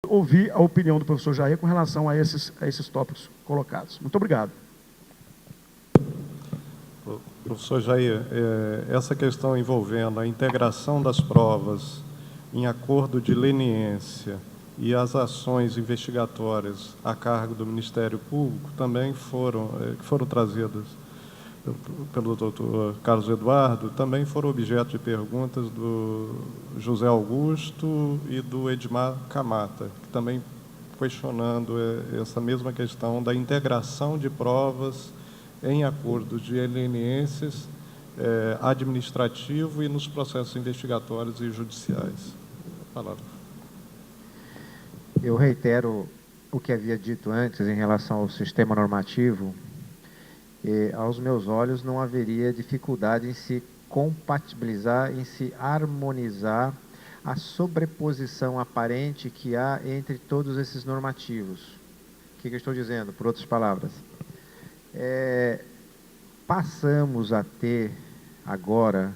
ouvir a opinião do professor Jair com relação a esses tópicos colocados. Muito obrigado. Professor Jair, essa questão envolvendo a integração das provas em acordo de leniência e as ações investigatórias a cargo do Ministério Público também foram trazidas pelo doutor Carlos Eduardo, também foram objeto de perguntas do José Augusto e do Edmar Camata, que também questionando essa mesma questão da integração de provas em acordos de leniências administrativo e nos processos investigatórios e judiciais. Palavra. Eu reitero o que havia dito antes em relação ao sistema normativo. Aos meus olhos, não haveria dificuldade em se compatibilizar, em se harmonizar a sobreposição aparente que há entre todos esses normativos. O que eu estou dizendo, por outras palavras? Passamos a ter, agora,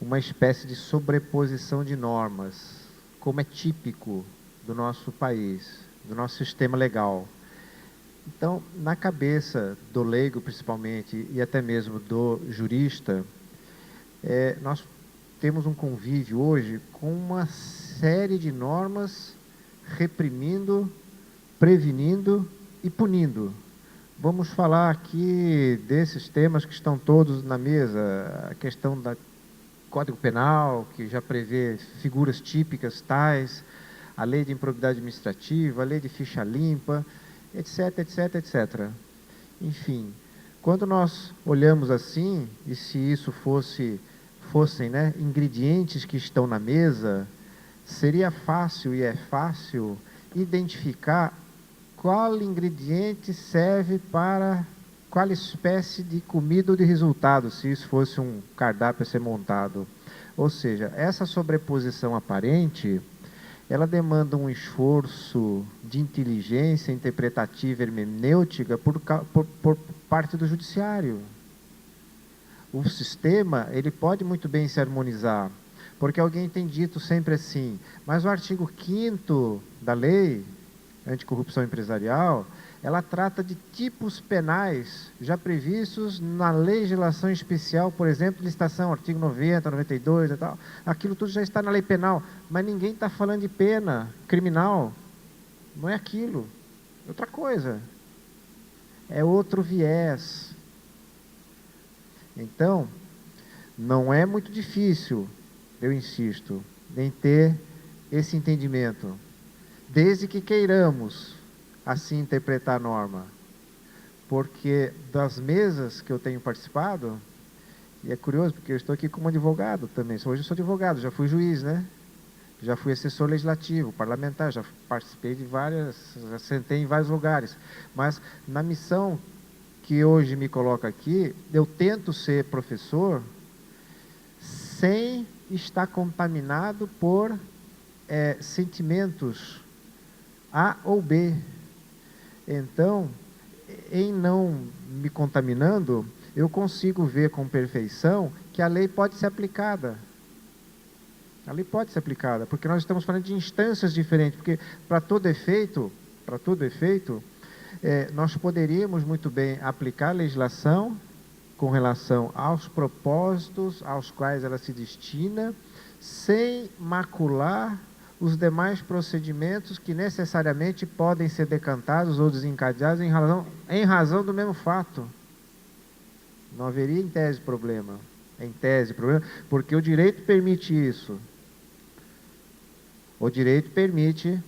uma espécie de sobreposição de normas, como é típico do nosso país, do nosso sistema legal. Então, na cabeça do leigo, principalmente, e até mesmo do jurista, nós temos um convívio hoje com uma série de normas reprimindo, prevenindo e punindo. Vamos falar aqui desses temas que estão todos na mesa, a questão do Código Penal, que já prevê figuras típicas tais, a lei de improbidade administrativa, a lei de ficha limpa, etc, etc, etc. Enfim, quando nós olhamos assim, e se isso fossem ingredientes que estão na mesa, seria fácil, e é fácil, identificar qual ingrediente serve para qual espécie de comida ou de resultado, se isso fosse um cardápio a ser montado. Ou seja, essa sobreposição aparente, ela demanda um esforço de inteligência interpretativa e hermenêutica por parte do judiciário. O sistema, ele pode muito bem se harmonizar, porque alguém tem dito sempre assim, mas o artigo 5º da lei anticorrupção empresarial, ela trata de tipos penais já previstos na legislação especial, por exemplo, licitação, artigo 90, 92 e tal. Aquilo tudo já está na lei penal, mas ninguém está falando de pena criminal. Não é aquilo. É outra coisa. É outro viés. Então, não é muito difícil, eu insisto, em ter esse entendimento. Desde que queiramos assim interpretar a norma, porque das mesas que eu tenho participado, e é curioso porque eu estou aqui como advogado também, hoje eu sou advogado, já fui juiz, né? Já fui assessor legislativo, parlamentar, já participei de já sentei em vários lugares, mas na missão que hoje me coloca aqui, eu tento ser professor sem estar contaminado por sentimentos A ou B. Então, em não me contaminando, eu consigo ver com perfeição que a lei pode ser aplicada. A lei pode ser aplicada, porque nós estamos falando de instâncias diferentes, porque para todo efeito, nós poderíamos muito bem aplicar a legislação com relação aos propósitos aos quais ela se destina, sem macular os demais procedimentos que necessariamente podem ser decantados ou desencadeados em razão do mesmo fato. Não haveria em tese problema, porque o direito permite isso. O direito permite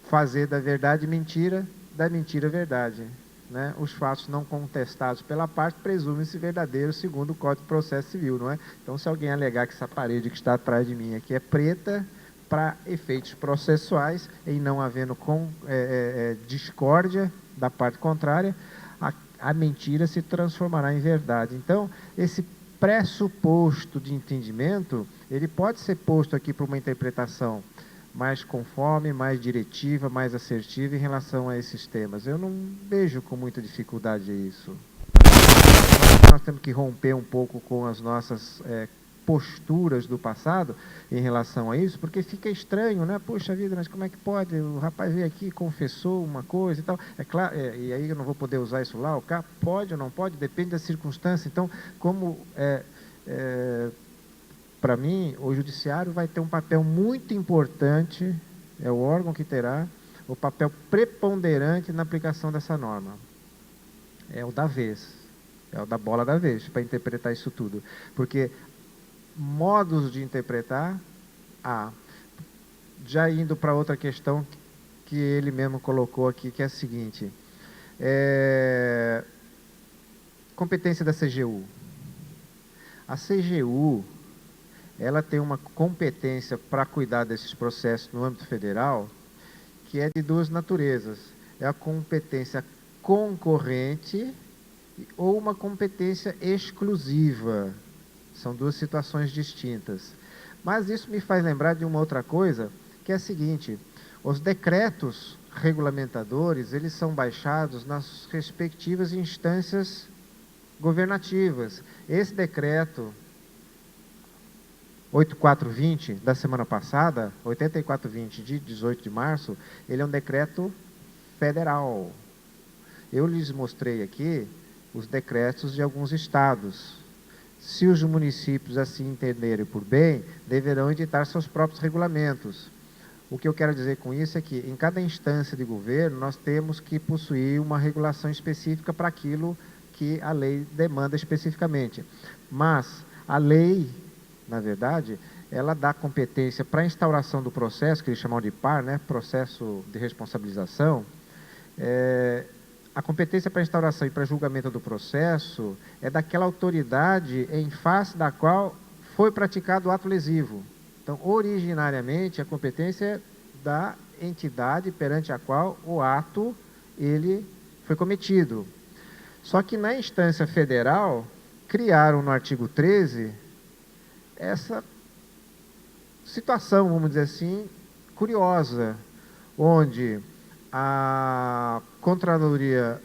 fazer da verdade mentira, da mentira verdade. Né? Os fatos não contestados pela parte presumem-se verdadeiros segundo o Código de Processo Civil, não é? Então, se alguém alegar que essa parede que está atrás de mim aqui é preta, para efeitos processuais, em não havendo discórdia da parte contrária, a mentira se transformará em verdade. Então, esse pressuposto de entendimento, ele pode ser posto aqui para uma interpretação mais conforme, mais diretiva, mais assertiva em relação a esses temas. Eu não vejo com muita dificuldade isso. Nós temos que romper um pouco com as nossas posturas do passado em relação a isso, porque fica estranho, né? Puxa vida, mas como é que pode? O rapaz veio aqui, confessou uma coisa e tal. É claro, e aí eu não vou poder usar isso lá, o cá pode ou não pode, depende da circunstância. Então, como para mim, o judiciário vai ter um papel muito importante, é o órgão que terá o papel preponderante na aplicação dessa norma. É o da vez, é o da bola da vez, para interpretar isso tudo. Porque modos de interpretar, já indo para outra questão que ele mesmo colocou aqui, que é a seguinte, competência da CGU. A CGU, ela tem uma competência para cuidar desses processos no âmbito federal, que é de duas naturezas. É a competência concorrente ou uma competência exclusiva. São duas situações distintas. Mas isso me faz lembrar de uma outra coisa, que é a seguinte: os decretos regulamentadores, eles são baixados nas respectivas instâncias governativas. Esse decreto 8420 da semana passada, 8420 de 18 de março, ele é um decreto federal. Eu lhes mostrei aqui os decretos de alguns estados. Se os municípios assim entenderem por bem, deverão editar seus próprios regulamentos. O que eu quero dizer com isso é que, em cada instância de governo, nós temos que possuir uma regulação específica para aquilo que a lei demanda especificamente. Mas a lei, na verdade, ela dá competência para a instauração do processo, que eles chamam de PAR, né? Processo de responsabilização. A competência para instauração e para julgamento do processo é daquela autoridade em face da qual foi praticado o ato lesivo. Então, originariamente, a competência é da entidade perante a qual o ato ele foi cometido. Só que na instância federal, criaram no artigo 13 essa situação, vamos dizer assim, curiosa, onde a Contraloria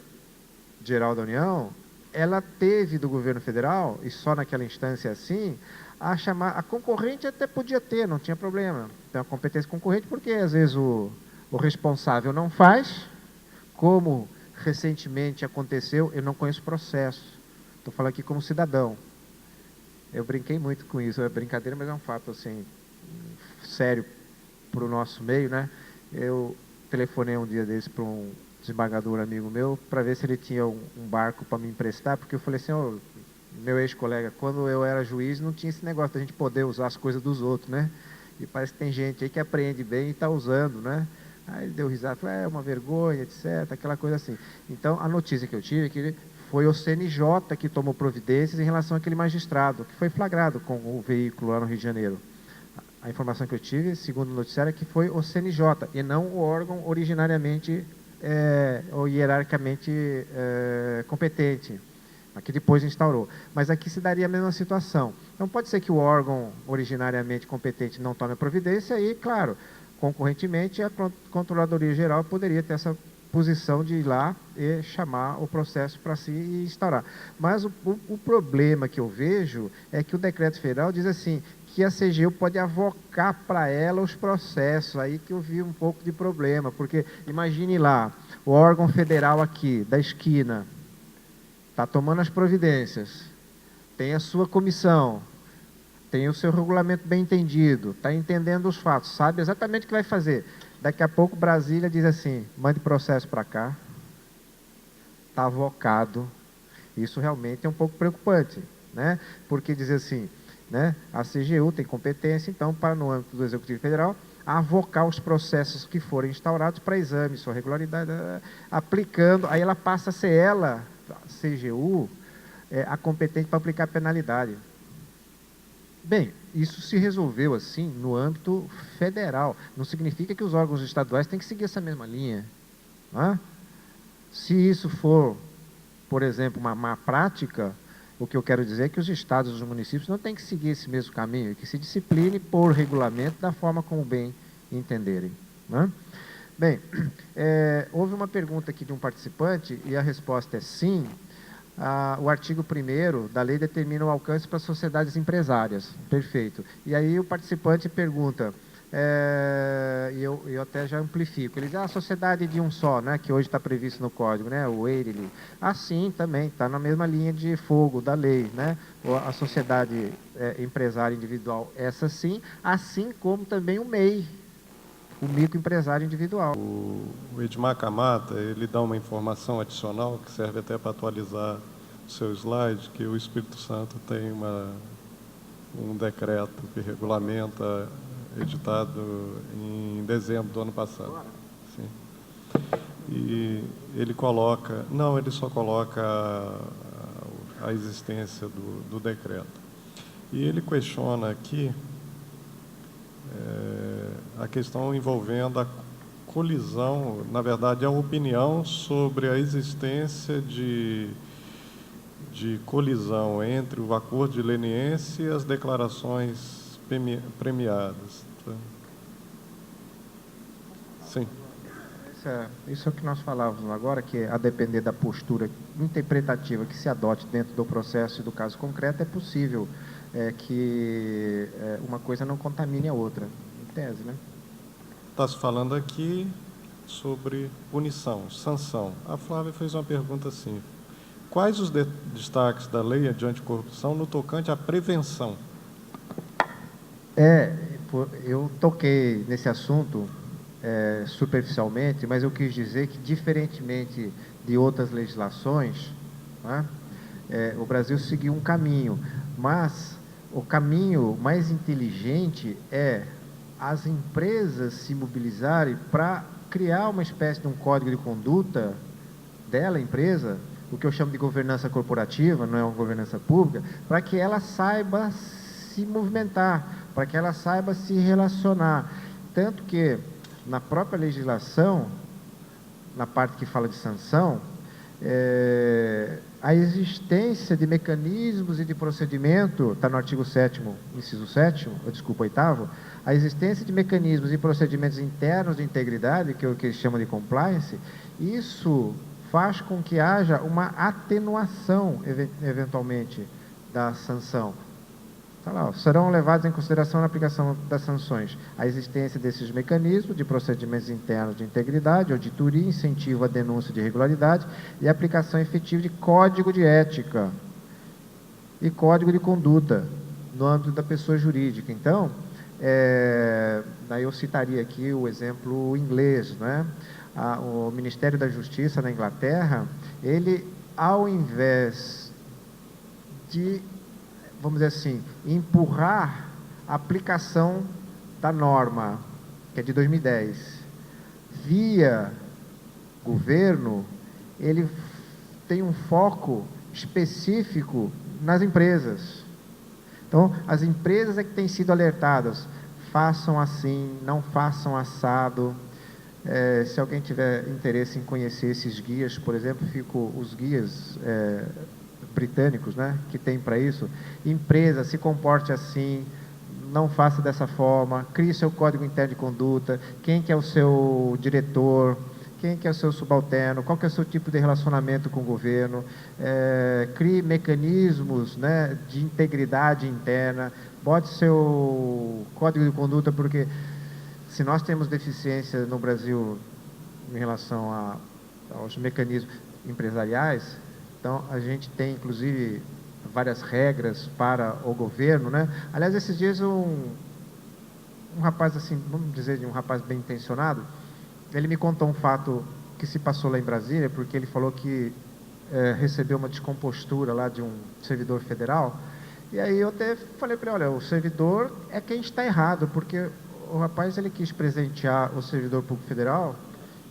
Geral da União, ela teve do governo federal, e só naquela instância assim, a concorrente até podia ter, não tinha problema. Tem a competência concorrente porque às vezes o responsável não faz, como recentemente aconteceu, eu não conheço o processo, estou falando aqui como cidadão. Eu brinquei muito com isso, é brincadeira, mas é um fato assim, sério para o nosso meio, né? Eu telefonei um dia desse para um desembargador amigo meu, para ver se ele tinha um barco para me emprestar, porque eu falei assim, meu ex-colega, quando eu era juiz, não tinha esse negócio da gente poder usar as coisas dos outros, né? E parece que tem gente aí que apreende bem e está usando, né? Aí ele deu risada, falou, é uma vergonha, etc., aquela coisa assim. Então, a notícia que eu tive é que foi o CNJ que tomou providências em relação àquele magistrado, que foi flagrado com o veículo lá no Rio de Janeiro. A informação que eu tive, segundo o noticiário, é que foi o CNJ, e não o órgão originariamente ou hierarquicamente competente, que depois instaurou. Mas aqui se daria a mesma situação. Então, pode ser que o órgão originariamente competente não tome a providência e, claro, concorrentemente, a Controladoria Geral poderia ter essa posição de ir lá e chamar o processo para si e instaurar. Mas o problema que eu vejo é que o decreto federal diz assim, que a CGU pode avocar para ela os processos, aí que eu vi um pouco de problema, porque imagine lá, o órgão federal aqui, da esquina, está tomando as providências, tem a sua comissão, tem o seu regulamento bem entendido, está entendendo os fatos, sabe exatamente o que vai fazer. Daqui a pouco Brasília diz assim, mande processo para cá, está avocado. Isso realmente é um pouco preocupante, né? Porque diz assim, né, a CGU tem competência, então, para no âmbito do Executivo Federal, avocar os processos que forem instaurados para exame, sua regularidade, aplicando, aí ela passa a ser ela, a CGU, a competente para aplicar a penalidade. Bem, isso se resolveu assim no âmbito federal. Não significa que os órgãos estaduais têm que seguir essa mesma linha. Não é? Se isso for, por exemplo, uma má prática, o que eu quero dizer é que os estados e os municípios não têm que seguir esse mesmo caminho, que se discipline por regulamento da forma como bem entenderem. Não é? Bem, houve uma pergunta aqui de um participante e a resposta é sim. o artigo 1º da lei determina o alcance para sociedades empresárias. Perfeito. E aí o participante pergunta, e eu até já amplifico, ele diz, a sociedade de um só, né, que hoje está previsto no código, né, o EIRELI, sim, também, está na mesma linha de fogo da lei, né, a sociedade empresária individual, essa sim, assim como também o MEI, o microempresário individual. O Edmar Camata, ele dá uma informação adicional que serve até para atualizar o seu slide, que o Espírito Santo tem um decreto que regulamenta, editado em dezembro do ano passado. Sim. E ele coloca, não, ele só coloca a existência do decreto. E ele questiona aqui a questão envolvendo a colisão, na verdade, a opinião sobre a existência de colisão entre o acordo de leniência e as declarações premiadas. Sim. Isso é o que nós falávamos agora, que a depender da postura interpretativa que se adote dentro do processo e do caso concreto, é possível que uma coisa não contamine a outra, em tese, né? Está se falando aqui sobre punição, sanção. A Flávia fez uma pergunta assim, quais os destaques da lei anticorrupção no tocante à prevenção? Eu toquei nesse assunto superficialmente, mas eu quis dizer que, diferentemente de outras legislações, né, o Brasil seguiu um caminho, mas o caminho mais inteligente é as empresas se mobilizarem para criar uma espécie de um código de conduta dela, empresa, o que eu chamo de governança corporativa, não é uma governança pública, para que ela saiba se movimentar, para que ela saiba se relacionar. Tanto que, na própria legislação, na parte que fala de sanção, a existência de mecanismos e de procedimento, está no artigo 7º, inciso 7º, desculpa, 8º, a existência de mecanismos e procedimentos internos de integridade, que é o que eles chamam de compliance, isso faz com que haja uma atenuação, eventualmente, da sanção. Tá lá, serão levados em consideração na aplicação das sanções a existência desses mecanismos de procedimentos internos de integridade, auditoria, incentivo à denúncia de irregularidade e aplicação efetiva de código de ética e código de conduta no âmbito da pessoa jurídica. Então, daí eu citaria aqui o exemplo inglês, né? O Ministério da Justiça na Inglaterra, ele, ao invés de, vamos dizer assim, empurrar a aplicação da norma, que é de 2010, via governo, ele tem um foco específico nas empresas. Então, as empresas é que têm sido alertadas, façam assim, não façam assado. Se alguém tiver interesse em conhecer esses guias, por exemplo, ficam os guias britânicos, né, que tem para isso. Empresa, se comporte assim, não faça dessa forma, crie seu código interno de conduta, quem que é o seu diretor, quem que é o seu subalterno, qual que é o seu tipo de relacionamento com o governo, crie mecanismos, né, de integridade interna, bote seu código de conduta, porque se nós temos deficiência no Brasil em relação aos mecanismos empresariais, então a gente tem inclusive várias regras para o governo, né? Aliás, esses dias um rapaz assim, vamos dizer, um rapaz bem intencionado, ele me contou um fato que se passou lá em Brasília, porque ele falou que recebeu uma descompostura lá de um servidor federal, e aí eu até falei para ele, olha, o servidor é quem está errado, porque o rapaz, ele quis presentear o servidor público federal,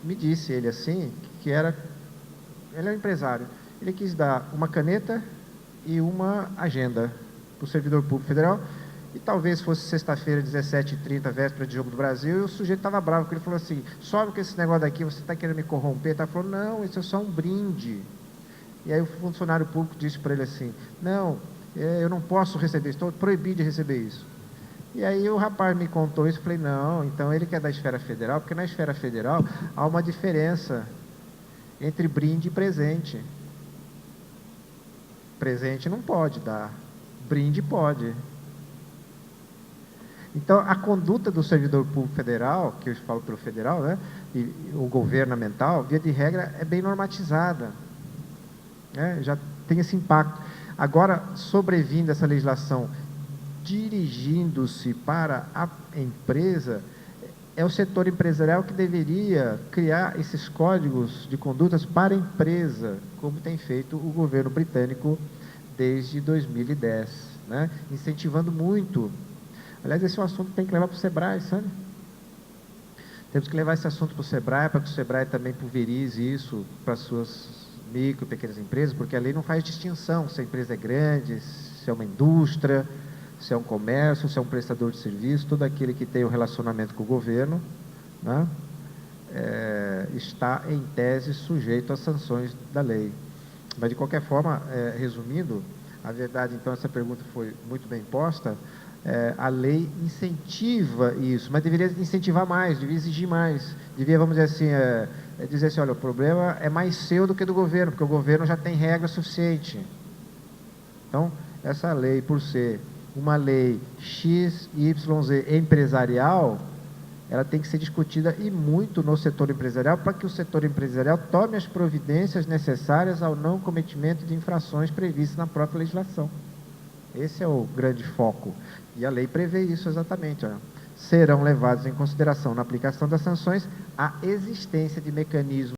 me disse ele assim, que ele é um empresário, ele quis dar uma caneta e uma agenda para o servidor público federal, e talvez fosse sexta-feira, 17h30, véspera de Jogo do Brasil, e o sujeito estava bravo, porque ele falou assim, sobe com esse negócio daqui, você está querendo me corromper? Ele falou, não, isso é só um brinde. E aí o funcionário público disse para ele assim, não, eu não posso receber, estou proibido de receber isso. E aí o rapaz me contou isso, eu falei, não, então ele quer da esfera federal, porque na esfera federal há uma diferença entre brinde e presente. presente não pode dar, brinde pode. Então, a conduta do servidor público federal, que eu falo pelo federal, né, e o governamental, via de regra, é bem normatizada, né, já tem esse impacto. Agora, sobrevindo essa legislação, dirigindo-se para a empresa, é o setor empresarial que deveria criar esses códigos de condutas para a empresa, como tem feito o governo britânico desde 2010, né, incentivando muito. Aliás, esse é um assunto que tem que levar para o SEBRAE, sabe? Temos que levar esse assunto para o SEBRAE, para que o SEBRAE também pulverize isso para as suas micro e pequenas empresas, porque a lei não faz distinção se a empresa é grande, se é uma indústria, se é um comércio, se é um prestador de serviço, todo aquele que tem o relacionamento com o governo, né, está, em tese, sujeito às sanções da lei. Mas, de qualquer forma, resumindo, a verdade, então, essa pergunta foi muito bem posta. A lei incentiva isso, mas deveria incentivar mais, devia exigir mais, devia, vamos dizer assim, olha, o problema é mais seu do que do governo, porque o governo já tem regra suficiente. Então, essa lei, por ser uma lei XYZ empresarial, ela tem que ser discutida e muito no setor empresarial, para que o setor empresarial tome as providências necessárias ao não cometimento de infrações previstas na própria legislação. Esse é o grande foco. E a lei prevê isso exatamente. Ó. Serão levados em consideração na aplicação das sanções a existência de mecanismos